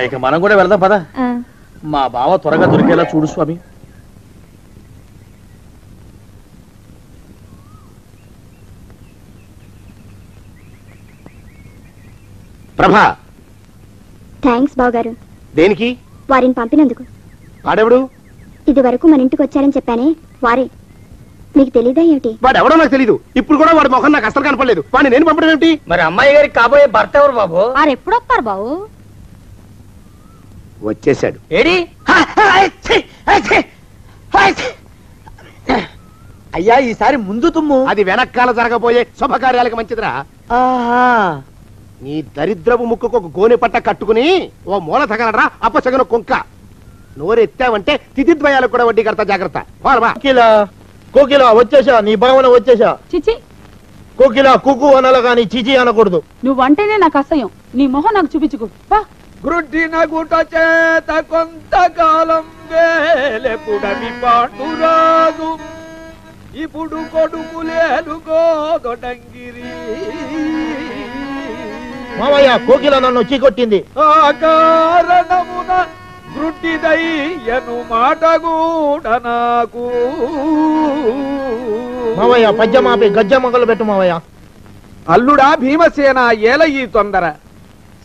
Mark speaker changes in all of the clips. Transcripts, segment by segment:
Speaker 1: ఇక మనం కూడా వెళ్దాం పద. మా బావ త్వరగా దొరికేలా చూడు స్వామి.
Speaker 2: ప్రభా,
Speaker 3: థ్యాంక్స్ బావగారు.
Speaker 2: దేనికి?
Speaker 3: వారిని పంపినందుకు.
Speaker 2: వాడెవడు?
Speaker 3: ఇది వరకు మన ఇంటికి వచ్చారని చెప్పానే వారే. మీకు తెలీదా ఏమిటి?
Speaker 2: వాడెవడో నాకు తెలీదు. ఇప్పుడు కూడా వాడి ముఖం నాకు అసలు కనపడలేదు. వాడిని నేను పంపడం ఏమిటి?
Speaker 1: మరి అమ్మాయి గారికి కాబోయే భర్త ఎవరు బాబు?
Speaker 4: వారు ఎప్పుడు వస్తారు బాబు?
Speaker 2: వచ్చేసాడు.
Speaker 1: ఏడి?
Speaker 5: అయ్యా ఈసారి ముందు తుమ్ము.
Speaker 2: అది వెనకాల జరగబోయే శుభకార్యాలకు మంచిదిరా. నీ దరిద్రపు ముక్కుకు ఒక గోనె పట్ట కట్టుకుని ఓ మూల తగలరా అప్పచగన కుంక. నోరెత్తావంటే తిథిద్వయాలకు కూడా వడ్డీ కడతా, జాగ్రత్త.
Speaker 5: కోకిల వచ్చేసా, నీ భావన వచ్చేసా.
Speaker 4: చిచి,
Speaker 5: కోకిల కుకు అనాల గాని చిచి అనకూడదు.
Speaker 4: నువ్వంటేనే నాకు అసహ్యం. నీ మొహం నాకు చూపించుకో.
Speaker 6: గ్రుడ్డిన గుట చేత కొంతకాలం వేలెపుడమి పాండురాజు, ఇప్పుడు కొడుకులేలుగోదొడంగిరి.
Speaker 5: మామయ్య కోకిల నన్ను చీకొట్టింది.
Speaker 6: ఆ కారణమున గ్రుడ్డిదయ్యను మాట కూడా నాకు.
Speaker 5: మావయ్య పద్యమాపి గజ్జ మొగలు పెట్టు మావయ్య.
Speaker 6: అల్లుడా భీమసేన, ఏల ఈ తొందర?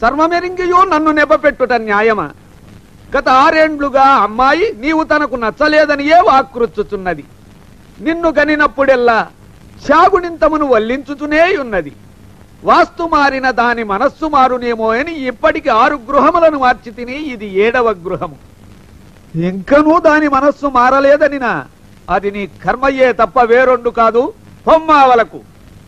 Speaker 6: సర్వమెరింగియో నన్ను నెపపెట్టుట న్యాయమా? గత 6 ఏండ్లుగా అమ్మాయి నీవు తనకు నచ్చలేదనియే వాక్రుచ్చుచున్నది. నిన్ను గనినప్పుడెల్లా శాగునింతమును వల్లించుతూనే ఉన్నది. వాస్తు మారిన దాని మనస్సు మారునేమో అని ఇప్పటికి 6 గృహములను మార్చి తిని ఇది 7వ గృహము. ఇంకనూ దాని మనస్సు మారలేదనినా అది నీ కర్మయ్యే తప్ప వేరొండు కాదు. పొమ్మావలకు.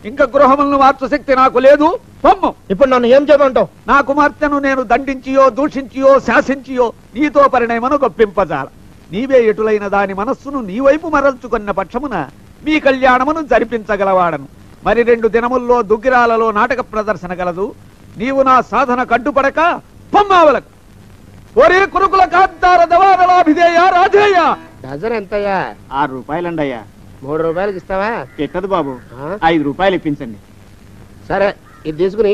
Speaker 6: ఇంకా గృహములను మార్చు శక్తి నాకు లేదు. పొమ్ము.
Speaker 5: ఇప్పుడు నన్ను ఏం చేయమంటావు?
Speaker 6: నా కుమార్తెను నేను దండించియో దూషించియో శాసించియో నీతో పరిణయమను గొప్పింపజాల. నీవే ఎటులైన దాని మనస్సును నీ వైపు మరల్చుకున్న పక్షమున మీ కళ్యాణమును జరిపించగలవాడను. మరి 2 దినముల్లో దుగ్గిరాలలో నాటక ప్రదర్శన గలదు. నీవు నా సాధన కడ్డుపడక పొమ్మావలకు. ఒరే కురుకుల కాంతార దవారలాభిధేయ రాధేయ.
Speaker 2: డజన్ ఎంతయ్యా?
Speaker 7: 6 రూపాయలండి అయ్యా.
Speaker 2: 3 రూపాయలకి ఇస్తావా?
Speaker 7: పెట్టదు బాబు, 5 రూపాయలు ఇప్పించండి.
Speaker 2: సరే, ఇది తీసుకుని.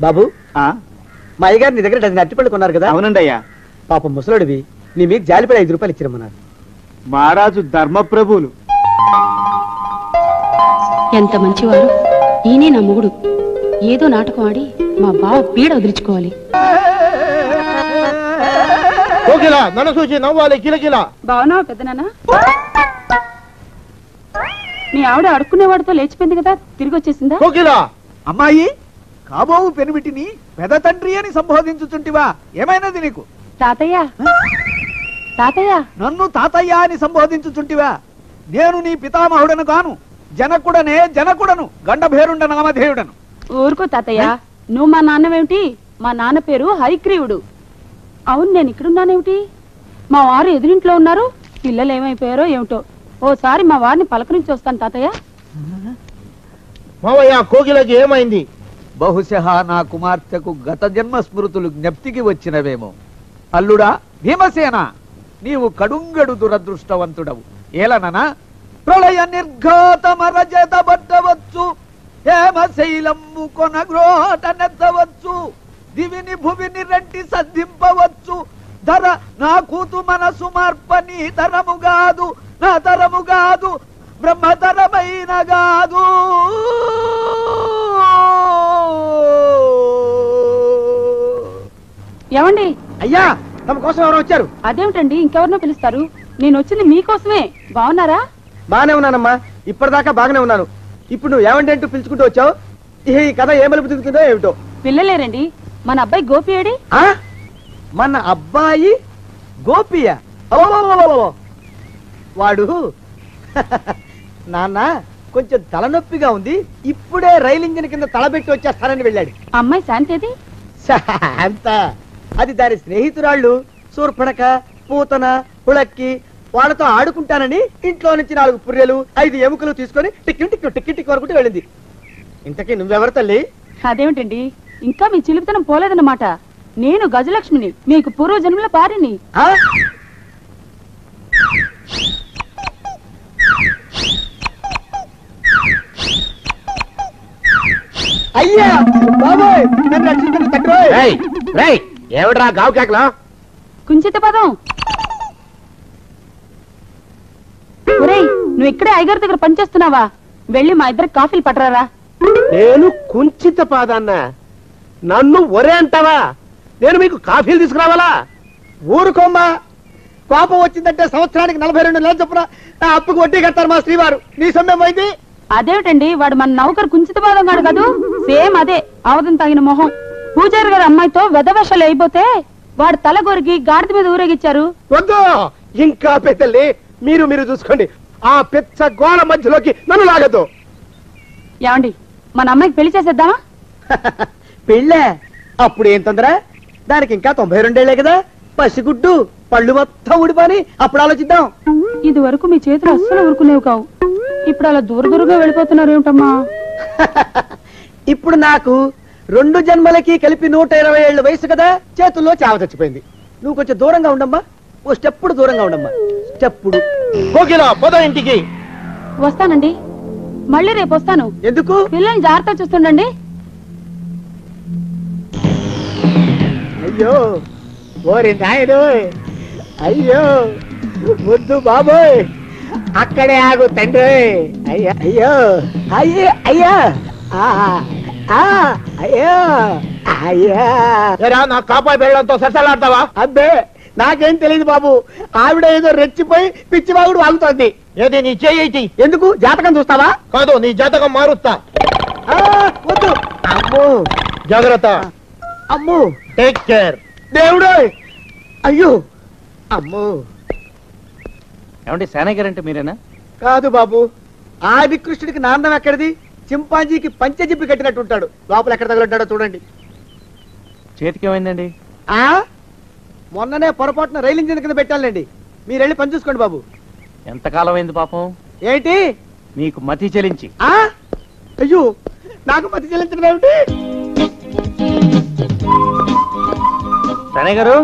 Speaker 5: బాబు,
Speaker 7: మా
Speaker 5: అయ్యగారు నీ దగ్గర డజన్ అరటిపళ్ళు కొన్నారు కదా?
Speaker 7: అవునండి అయ్యా.
Speaker 5: పాప ముసలుడివి, నీ మీకు జాలిపడి 5 రూపాయలు ఇచ్చిరమ్మన్నారు.
Speaker 7: మహారాజు ధర్మప్రభువులు.
Speaker 4: ఎంత మంచివారు. ఈయనే నా మొగుడు. ఏదో నాటకం ఆడి మా బావ పీడ వదిలించుకోవాలి.
Speaker 5: కోకిల నన్ను చూసి నవ్వాలి కిలకిల.
Speaker 4: బావనా పెద్దనాన్న? నీ ఆవిడ అడుక్కునేవాడితో లేచిపోయింది కదా, తిరిగి వచ్చేసిందా?
Speaker 5: కోకిల,
Speaker 6: అమ్మాయి కాబోవు పెనిమిటిని పెద తండ్రి అని సంబోధించుచుంటివా? ఏమైనది నీకు?
Speaker 4: తాతయ్య, తాతయ్య.
Speaker 6: నన్ను తాతయ్య అని సంబోధించుచుంటివా? నేను నీ పితామహుడను కాను, జనకుడనే జనకుడను, గండభేరుండ నామధేయుడను.
Speaker 4: ఊరుకో తాతయ్య, నువ్వు మా నాన్నవేమిటి? మా నాన్న పేరు హరిగ్రీవుడు. అవును, నేను ఇక్కడున్నానేమిటి? మా వారు ఎదురింట్లో ఉన్నారు. పిల్లలు ఏమైపోయారో ఏమిటో. ఓసారి మా వారిని పలకరించి వస్తాను తాతయ్య.
Speaker 5: మావయ్య కోకిలకి ఏమైంది?
Speaker 6: బహుశా నా కుమార్తెకు గత జన్మ స్మృతులు జ్ఞప్తికి వచ్చినవేమో. అల్లుడా భీమసేన, నీవు కడుంగడు దురదృష్టవంతుడవు. ఏలననా ప్రళయ నిర్ఘాతమరజదబట్టవచ్చు, హేమశైలమ్ము కొనగ్రోట నెత్తవచ్చు, దివిని భువిని రెంటి సద్దింపవచ్చు. ధర నా కూతు మనసు మార్పని తరము కాదు, నా తరము కాదు, బ్రహ్మతరమైన కాదు.
Speaker 4: ఏమండి?
Speaker 5: అయ్యా, తమ కోసం ఎవరు వచ్చారు?
Speaker 4: అదేమిటండి, ఇంకెవరినో పిలుస్తారు? నేను వచ్చింది మీకోసమే. బాగున్నారా?
Speaker 5: బాగానే ఉన్నానమ్మా, ఇప్పటిదాకా బాగానే ఉన్నాను. ఇప్పుడు నువ్వు ఏమంటే అంటూ పిలుచుకుంటూ వచ్చావు. ఈ కథ ఏ మలుపు తిరుగుతుందో ఏమిటో.
Speaker 4: పిల్లలేరండి. మన అబ్బాయి గోపి ఏడి?
Speaker 5: మన అబ్బాయి గోపియా? వాడు నాన్న కొంచెం తలనొప్పిగా ఉంది, ఇప్పుడే రైలు ఇంజిన్ కింద తలబెట్టి వచ్చేస్తానని వెళ్ళాడు.
Speaker 4: అమ్మాయి శాంతేది?
Speaker 5: శాంత అది దాని స్నేహితురాళ్ళు శూర్పణక, పూతన, హుళక్కి. వాళ్ళతో ఆడుకుంటానని ఇంట్లో నుంచి 4 పుర్రెలు 5 ఎముకలు తీసుకొని టిక్కి టిక్కి టిక్కి టిక్కి వరకు వెళ్ళింది. ఇంతకీ నువ్వెవరు తల్లి?
Speaker 4: అదేమిటండి, ఇంకా మీ చిలుపుతనం పోలేదన్నమాట. నేను గజలక్ష్మిని, మీకు పూర్వజన్మల భార్యని.
Speaker 5: ఆ? అయ్యా బాబోయ్, నన్ను రక్షించండి తండ్రోయ్.
Speaker 2: ఏమిడ్రా గావు కేకలో?
Speaker 4: కుంచిత పదం. ఒరేయ్, నువ్వు ఇక్కడే అయ్యగారి దగ్గర పనిచేస్తున్నావా? వెళ్ళి మా ఇద్దరికి కాఫీలు పట్టరారా.
Speaker 2: నేను కుంచిత పాదాన్న, నన్ను ఒరే అంటావా? నేను మీకు కాఫీలు తీసుకురావాలా?
Speaker 5: ఊరుకోమ్మా, కోపం వచ్చిందంటే సంవత్సరానికి 42 నెలలు చొప్పున నా అప్పుకు వడ్డీ కడతారు మా శ్రీవారు. నీ సొమ్మేం పోయింది?
Speaker 4: అదేమిటండి, వాడు మన నౌకరు కుంచిత పాదం కాడు కదూ? సేమ్ అదే, ఆవదం తాగిన మొహం. పూజారి గారి అమ్మాయితో వెధవేషాలు అయిపోతే వాడు తల కొరికి గాడిద మీద ఊరేగిచ్చారు.
Speaker 2: వద్దు, ఇంకా పెద్దల్ని మీరు మీరు చూసుకోండి. ఆ పెద్ద గోడ మధ్యలోకి నన్ను లాగద్దు.
Speaker 4: ఏమండి, మన అమ్మాయికి పెళ్లి చేసేద్దామా?
Speaker 5: పెళ్ళే? అప్పుడు ఏం తొందర? దానికి ఇంకా 92 కదా. పసిగుడ్డు పళ్ళు మొత్తం ఊడిపోని అప్పుడు ఆలోచిద్దాం.
Speaker 4: ఇది వరకు మీ చేతులు అస్సలు ఊరుకునేవి కావు. ఇప్పుడు అలా దూరదూరుగా వెళ్ళిపోతున్నారు ఏమిటమ్మా?
Speaker 5: ఇప్పుడు నాకు 2 జన్మలకి కలిపి 120 ఏళ్ళ వయసు కదా. చేతుల్లో చావ చచ్చిపోయింది. నువ్వు కొంచెం దూరంగా ఉండమ్మా, ఓ స్టెప్పుడు దూరంగా ఉండమ్మా. స్టెప్పుడు
Speaker 2: పోదో ఇంటికి.
Speaker 4: వస్తానండి, మళ్ళీ రేపు వస్తాను.
Speaker 5: ఎందుకు?
Speaker 4: పిల్లల్ని జాగ్రత్త చూస్తుండండి.
Speaker 2: అయ్యో ఓరి నాయుడు, అయ్యో ముద్దు బాబోయ్, అక్కడే ఆగు తండ్రి. అయ్యా అయ్యో అయ్యే అయ్యా అయ్యో అయ్యా. నా కాపాయి బెళ్ళంతో ససలాడతావా? అబ్బే, నాకేం తెలియదు బాబు. ఆవిడ ఏదో రెచ్చిపోయి పిచ్చివాగుడు వాగుతోంది. ఏది నీ చేయి? ఎందుకు? జాతకం చూస్తావా? కాదు, నీ జాతకం మారుస్తా. వద్దు. అమ్మో, జాగ్రత్త. అమ్మో, టేక్ కేర్. దేవుడు, అయ్యో అమ్మో.
Speaker 1: ఏమండి, సేనయ్య గారంటే మీరేనా?
Speaker 5: కాదు బాబు, ఆది కృష్ణుడికి నాందం ఎక్కడిది? చింపాంజీకి పంచజిప్పి కట్టినట్టు ఉంటాడు. లోపల ఎక్కడ తగులుంటాడో చూడండి.
Speaker 1: చేతికి ఏమైందండి?
Speaker 5: ఆ మొన్ననే పొరపాటున రైలు ఇంజిన్ కింద పెట్టాలండి. మీరు వెళ్ళి పని చూసుకోండి బాబు.
Speaker 1: ఎంతకాలం అయింది పాపం?
Speaker 5: ఏంటి
Speaker 1: మీకు మతి చెలించి?
Speaker 5: ఆ అయ్యో, నాకు మతి చెల్లించడం ఏమిటి?
Speaker 1: సేనయ్య గారు,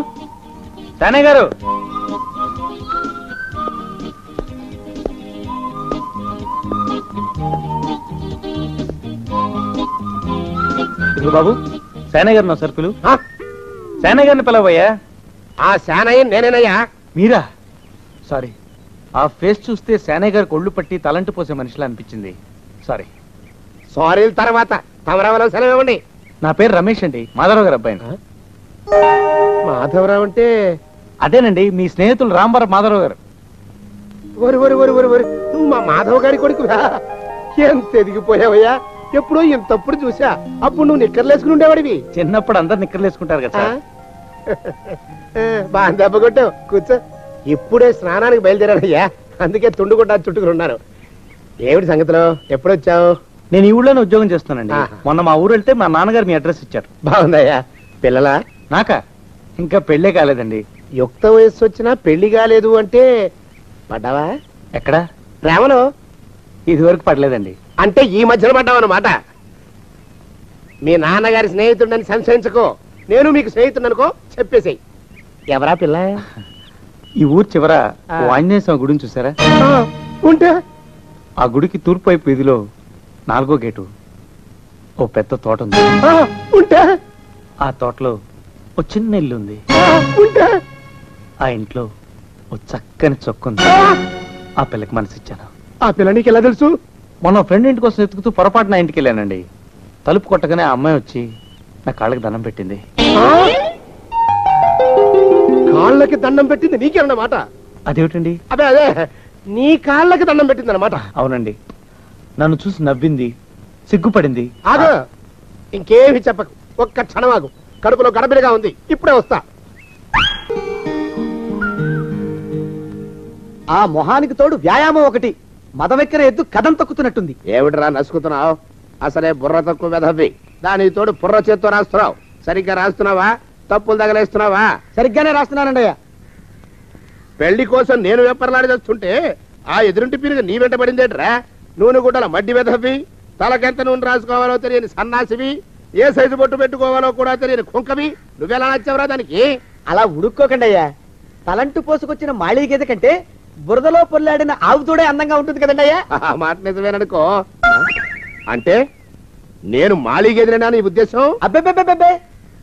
Speaker 1: సేనయ్య గారు. ఇదిగో బాబు, సేనయ్య గారు నా సరుకులు. సేనయ్య గారిని పిలవయ్యా.
Speaker 2: ఆ సేనయ్య నేనేనయ్యా.
Speaker 1: మీరా? సారీ, ఆ ఫేస్ చూస్తే సేనయ్య గారికి ఒళ్ళు పట్టి తలంటు పోసే మనిషిలా అనిపించింది. సారీ.
Speaker 2: సారీల తర్వాత తమరావరం సెలవివ్వండి.
Speaker 1: నా పేరు రమేష్ అండి, మాధవరావు గారు అబ్బాయిని.
Speaker 2: మాధవరావు అంటే
Speaker 1: అదేనండి, మీ స్నేహితులు రాంబారావు మాధవరావు గారు.
Speaker 2: ఒరి ఒరి ఒరి ఒరి ఒరి, నువ్వు మా మాధవ గారి కొడుకురా? ఎంత ఎదిగిపోయావయ్యా. ఎప్పుడో ఇంతప్పుడు చూసా, అప్పుడు నువ్వు నిక్కర్లేసుకుని ఉండేవాడివి.
Speaker 1: చిన్నప్పుడు అందరు నిక్కర్లు వేసుకుంటారు కదా సార్.
Speaker 2: బాగా దెబ్బ కొట్టావు, కూర్చో. ఇప్పుడే స్నానానికి బయలుదేరానయ్యా, అందుకే తుండుకుంటా చుట్టుకుని ఉన్నాను. ఏమిటి సంగతిలో? ఎప్పుడొచ్చావు?
Speaker 1: నేను ఈ ఊళ్ళోనే ఉద్యోగం చేస్తున్నానండి.
Speaker 2: ఆహా.
Speaker 1: మొన్న మా ఊరు వెళ్తే మా నాన్నగారు మీ అడ్రస్ ఇచ్చారు.
Speaker 2: బాగుందయ్యా. పిల్లలా?
Speaker 1: నాకా? ఇంకా పెళ్ళే కాలేదండి.
Speaker 2: యుక్త వయస్సు వచ్చినా పెళ్లి కాలేదు అంటే పడ్డావా?
Speaker 1: ఎక్కడా?
Speaker 2: ప్రేమలో?
Speaker 1: ఇది వరకు పడలేదండి.
Speaker 2: అంటే ఈ మధ్యన పడ్డావన్నమాట. మీ నాన్నగారి స్నేహితుడని సంశయించుకో. నేను మీకు స్నేహితుడు అనుకో, చెప్పేసేయ్. ఎవరా పిల్ల?
Speaker 1: ఈ ఊరు చివర ఓ ఆంజనేయ స్వామి గుడిని చూసారా?
Speaker 2: ఉంటే
Speaker 1: ఆ గుడికి తూర్పు వైపు వీధిలో 4వ గేటు ఓ పెద్ద తోట ఉంది.
Speaker 2: ఉంటే
Speaker 1: ఆ తోటలో ఓ చిన్న ఇల్లు ఉంది.
Speaker 2: ఉంటే
Speaker 1: ఆ ఇంట్లో ఓ చక్కని చొక్కుంది. ఆ పిల్లకి మనసిచ్చాను.
Speaker 2: ఆ పిల్ల నీకు ఎలా తెలుసు?
Speaker 1: మొన్న ఫ్రెండ్ ఇంటి కోసం ఎత్తుకుతూ పొరపాటు నా ఇంటికి వెళ్ళానండి. తలుపు కొట్టగానే ఆ అమ్మాయి వచ్చి నా కాళ్ళకి దండం పెట్టింది.
Speaker 2: కాళ్ళకి దండం పెట్టింది నీకేనన్నమాట?
Speaker 1: అదేమిటండి?
Speaker 2: అదే అదే, నీ కాళ్ళకి దండం పెట్టింది అన్నమాట.
Speaker 1: అవునండి. నన్ను చూసి నవ్వింది, సిగ్గుపడింది.
Speaker 2: ఆగు, ఇంకేమి చెప్పకు. ఒక్క క్షణం ఆగు. కడుపులో గడబిడగా ఉంది, ఇప్పుడే వస్తా.
Speaker 5: ఆ మొహానికి తోడు వ్యాయామం ఒకటి. మదవెక్కిన ఎద్దు కదం తొక్కుతున్నట్టుంది.
Speaker 2: ఏమిటిరా నసుకుతున్నావు? అసలే బుర్ర తక్కువ వెధవి. దాని తోడు బుర్ర చేత్తో రాస్తున్నావు. సరిగ్గా రాస్తున్నావా? తప్పులు తగలేస్తున్నావా?
Speaker 5: సరిగ్గానే రాస్తున్నానండి అయ్యా.
Speaker 2: పెళ్లి కోసం నేను వెప్పర్లాడి చేస్తుంటే ఆ ఎదురింటి పిరుగు నీ వెంట పడిందేట్రా? నూనె గుడ్డల మడ్డి వెధవి, తలకెంత నూనె రాసుకోవాలో తెలియని సన్నాసివి. ఏ సైజు బొట్టు పెట్టుకోవాలో కూడా తెలియని కుంకవి నువ్వెలా నచ్చావురా దానికి?
Speaker 5: అలా ఉడుక్కోకండి అయ్యా. తలంటు పోసుకొచ్చిన మాళీ గేదె కంటే బురదలో పొల్లాడిన ఆవు తోడే అందంగా ఉంటుంది కదండి అయ్యా.
Speaker 2: ఆ మాట నిజమేననుకో. అంటే నేను మాళీగేదినా నీ ఉద్దేశం?
Speaker 5: అబ్బెబ్బెబ్బెబ్బే,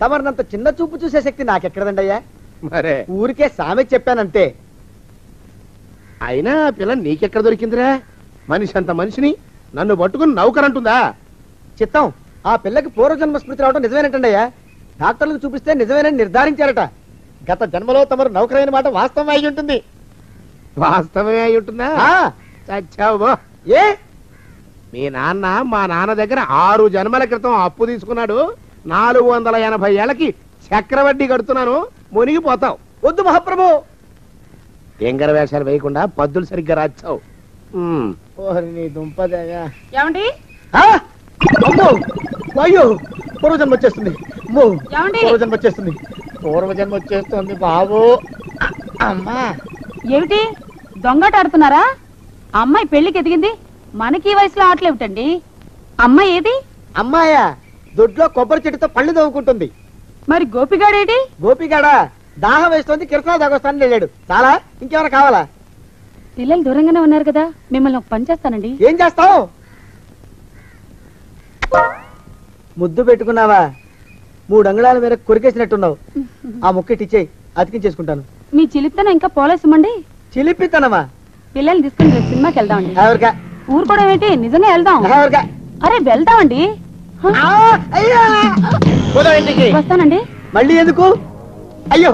Speaker 5: తమరినంత చిన్న చూపు చూసే శక్తి నాకెక్కడదండి అయ్యా.
Speaker 2: మరే
Speaker 5: ఊరికే సామె చెప్పానంతే.
Speaker 2: అయినా ఆ పిల్ల నీకెక్కడ దొరికిందిరా? మనిషి అంత మనిషిని నన్ను పట్టుకుని నౌకరంటుందా?
Speaker 5: చిత్తం, ఆ పిల్లకి పూర్వజన్మ స్మృతి రావడం నిజమేనటండి అయ్యా. డాక్టర్లకు చూపిస్తే నిజమేనని నిర్ధారించారట. గత జన్మలో తమరు నౌకరైన మాట వాస్తవం అయి ఉంటుంది.
Speaker 2: వాస్తవమే అయి ఉంటుందా? చచ్చావు బో.
Speaker 5: ఏ
Speaker 2: మీ నాన్న మా నాన్న దగ్గర 6 జన్మల క్రితం అప్పు తీసుకున్నాడు. 480 ఏళ్ళకి చక్రవడ్డీ కడుతున్నాను. మునిగిపోతావు.
Speaker 5: వద్దు మహాప్రభు.
Speaker 2: ఎంగర వేషాలు వేయకుండా పద్దులు సరిగ్గా రాచావు.
Speaker 5: నీ దుంపదేగా.
Speaker 4: ఏమండి
Speaker 5: అమ్మో, అయ్యో, పూర్వజన్మ వచ్చేస్తుంది. అమ్మో,
Speaker 4: ఏమండి?
Speaker 5: పూర్వజన్మ వచ్చేస్తుంది. పూర్వజన్మ వచ్చేస్తుంది బాబు. అమ్మా,
Speaker 4: ఏమిటి దొంగట ఆడుతున్నారా? అమ్మాయి పెళ్లికి ఎదిగింది, మనకి ఈ వయసులో ఆటలేమిటండి? అమ్మాయి ఏది?
Speaker 5: అమ్మాయా దొడ్లో కొబ్బరి చెట్టుతో పళ్ళు తవ్వుకుంటుంది.
Speaker 4: మరి గోపిగాడేటి?
Speaker 5: గోపిగాడ దాహం వేస్తుంది, కిరసా దాగొస్తానని వెళ్ళాడు. చాలా, ఇంకేమైనా కావాలా?
Speaker 4: పిల్లలు దూరంగానే ఉన్నారు కదా, మిమ్మల్ని ఒక పని చేస్తానండి.
Speaker 5: ఏం చేస్తావు? ముద్దు పెట్టుకున్నావా? 3 అంగుళాల మేర కొరికేసినట్టున్నావు. ఆ ముక్కటిచ్చేయి, అతికించేసుకుంటాను.
Speaker 4: మీ చిలితనం ఇంకా పోలేసమండి.
Speaker 5: చిలిపితనమా?
Speaker 4: పిల్లల్ని తీసుకుని రేపు సినిమాకి వెళ్దామండి.
Speaker 5: ఎవరికా?
Speaker 4: ఊరుకోవడం ఏంటి, నిజంగా వెళ్దాం.
Speaker 5: ఎవరికా?
Speaker 4: అరే వెళ్దామండి. వస్తానండి.
Speaker 5: మళ్ళీ ఎందుకు? అయ్యో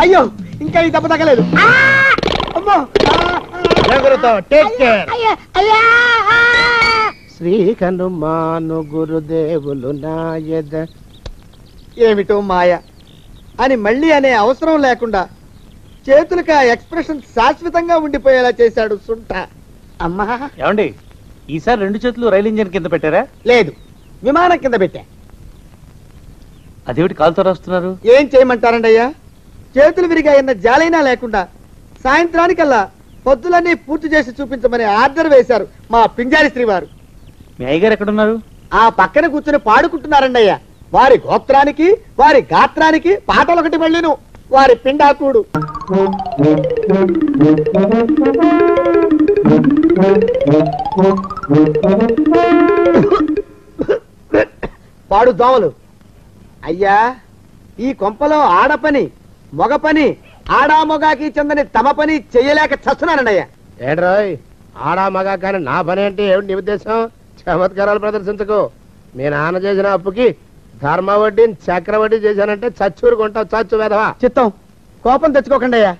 Speaker 5: అయ్యో, ఇంకా ఈ దెబ్బ తగ్గలేదు. అమ్మో,
Speaker 2: శ్రీ కనుమాను గురుదేవులు నాయద.
Speaker 5: ఏమిటో మాయ అని మళ్ళీ అనే అవసరం లేకుండా చేతులకి ఆ ఎక్స్ప్రెషన్ శాశ్వతంగా ఉండిపోయేలా చేశాడు సుంట. అమ్మా,
Speaker 1: ఏమండి ఈసారి 2 చేతులు రైలు ఇంజన్ కింద పెట్టారా?
Speaker 5: లేదు, విమానం కింద పెట్టా.
Speaker 1: అదేమిటి కాలుతో రాస్తున్నారు?
Speaker 5: ఏం చేయమంటారండి అయ్యా? చేతులు విరిగాయన్న జాలైనా లేకుండా సాయంత్రానికల్లా పొద్దులన్నీ పూర్తి చేసి చూపించమని ఆర్డర్ వేశారు మా పింజారి శ్రీ వారు.
Speaker 1: మీ అయ్యగారు ఎక్కడున్నారు?
Speaker 5: ఆ పక్కన కూర్చుని పాడుకుంటున్నారండి అయ్యా. వారి గోత్రానికి వారి గాత్రానికి పాటలొకటి మళ్ళీను వారి పిండాకుడు. పాడు దోమలు. అయ్యా, ఈ కొంపలో ఆడపని మగ పని ఆడా మొగాకి చెందని తమ పని చెయ్యలేక చస్తున్నానండయ్యా.
Speaker 2: ఏడ్రాయ్, ఆడా మగా కానీ నా పని అంటే ఏమిటి నీ ఉద్దేశం? చమత్కారాలు ప్రదర్శించకు. మీ నాన్న చేసిన అప్పుకి ధర్మ వడ్డీని చక్రవడ్డీ చేశానంటే చచ్చూరు కొంటావు. చచ్చు వెధవా.
Speaker 5: చిత్తం, కోపం తెచ్చుకోకండి అయ్యా.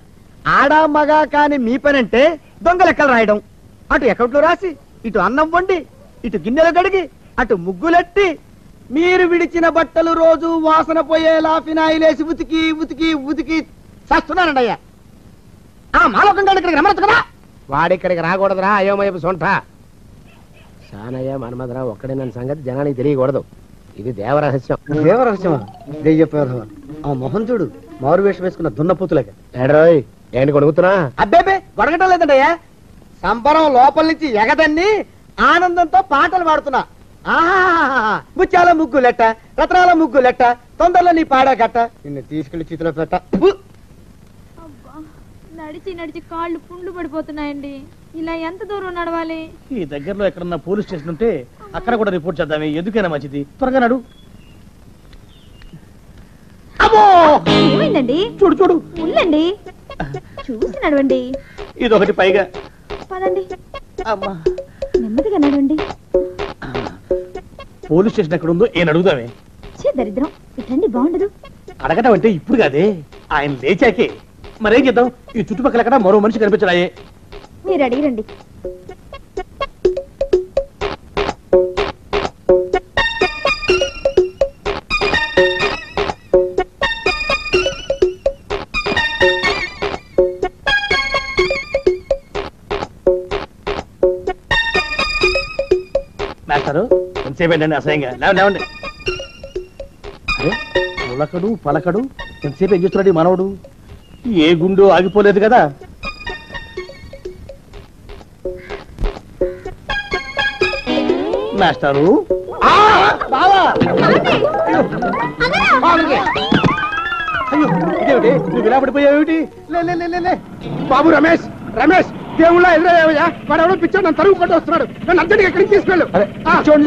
Speaker 5: ఆడా మగా కాని మీ పని అంటే దొంగ లెక్కలు రాయడం. అటు అకౌంట్లో రాసి, ఇటు అన్నం వండి, ఇటు గిన్నెలు కడిగి, అటు ముగ్గులెట్టి, మీరు విడిచిన బట్టలు రోజు వాసన పోయేలా ఫినాయిలేసి ఉతికి ఉతికి ఉతికి చస్తున్నానండి అయ్యా. ఆ మాలోకంగా ఇక్కడికి రమ్మనొచ్చు కదా.
Speaker 2: వాడిక్కడికి రాకూడదురా అయోమయపు సొంట. సానయ్య మన్మధరావు ఒక్కడే నన్ను సంగతి జనానికి తెలియకూడదు. ఇది దేవరహస్యం.
Speaker 5: దేవరహస్యమా? దెయ్యపేదవా. ఆ మొహం చూడు, మారు వేషం వేసుకున్న దున్నపోతులాగా.
Speaker 2: ఏడ్రాయ్, ఏంటి కొడుకుతున్నా?
Speaker 5: అబ్బేబే, గొడగటం లేదండయ్యా. సంబరం లోపల నుంచి ఎగదన్ని ఆనందంతో పాటలు పాడుతున్నా. ఆహా, ముత్యాల ముగ్గు లెట్ట, రత్నాల ముగ్గు లెట్ట, తొందరలో నీ పాడా గట్ట, నిన్ను తీసుకెళ్లి చేతిలో పెట్ట.
Speaker 8: నడిచి నడిచి కాళ్ళు పుండ్లు పడిపోతున్నాయండి. ఇలా ఎంత దూరం నడవాలి?
Speaker 1: ఈ దగ్గరలో ఎక్కడన్నా పోలీస్ స్టేషన్ ఉంటే అక్కడ కూడా రిపోర్ట్ చేద్దామే. ఎందుకైనా మంచిది, త్వరగా నడు.
Speaker 8: ఏమైందండి?
Speaker 1: చూడు చూడు,
Speaker 8: ఉండండి, చూసి నడవండి.
Speaker 1: ఇదొకటి పైగా.
Speaker 8: పదండి,
Speaker 1: అమ్మా,
Speaker 8: నెమ్మదిగా నడవండి.
Speaker 1: పోలీస్ స్టేషన్ ఎక్కడ ఉందో ఏం అడుగుదామే.
Speaker 8: దరిద్రం, ఇట్లండి బాగుండదు.
Speaker 1: అడగటం అంటే ఇప్పుడు కాదే, ఆయన లేచాకే. మరేం చేద్దాం, ఈ చుట్టుపక్కల ఎక్కడ మరో మనిషి కనిపించడాయే.
Speaker 8: మీరు అడిగిరండి.
Speaker 1: మాస్టారు ఎంతసేపు ఏంటండి అసహ్యంగా? లేవండి. అరే, ఉలకడు పలకడు, ఎంతసేపు ఏం చేస్తున్నాడు ఈ మనవడు? ఏ గుండు ఆగిపోలేదు కదా. మాస్టారు,
Speaker 5: బావా
Speaker 2: అయ్యో
Speaker 1: ఇదేమిటి నువ్వు ఇలా పడిపోయావేమిటి?
Speaker 2: లే లే లే, లే లే బాబు రమేష్ రమేష్ దేవుళ్ళ ఎదురయ్యావయ్యా వాడు ఎవడో పిచ్చాడు నన్ను తరుగు కొట్టి వస్తున్నాడు నన్ను అర్జెంట్గా ఎక్కడికి తీసుకెళ్ళు
Speaker 1: అరే,
Speaker 2: ఆ.
Speaker 1: చూడండి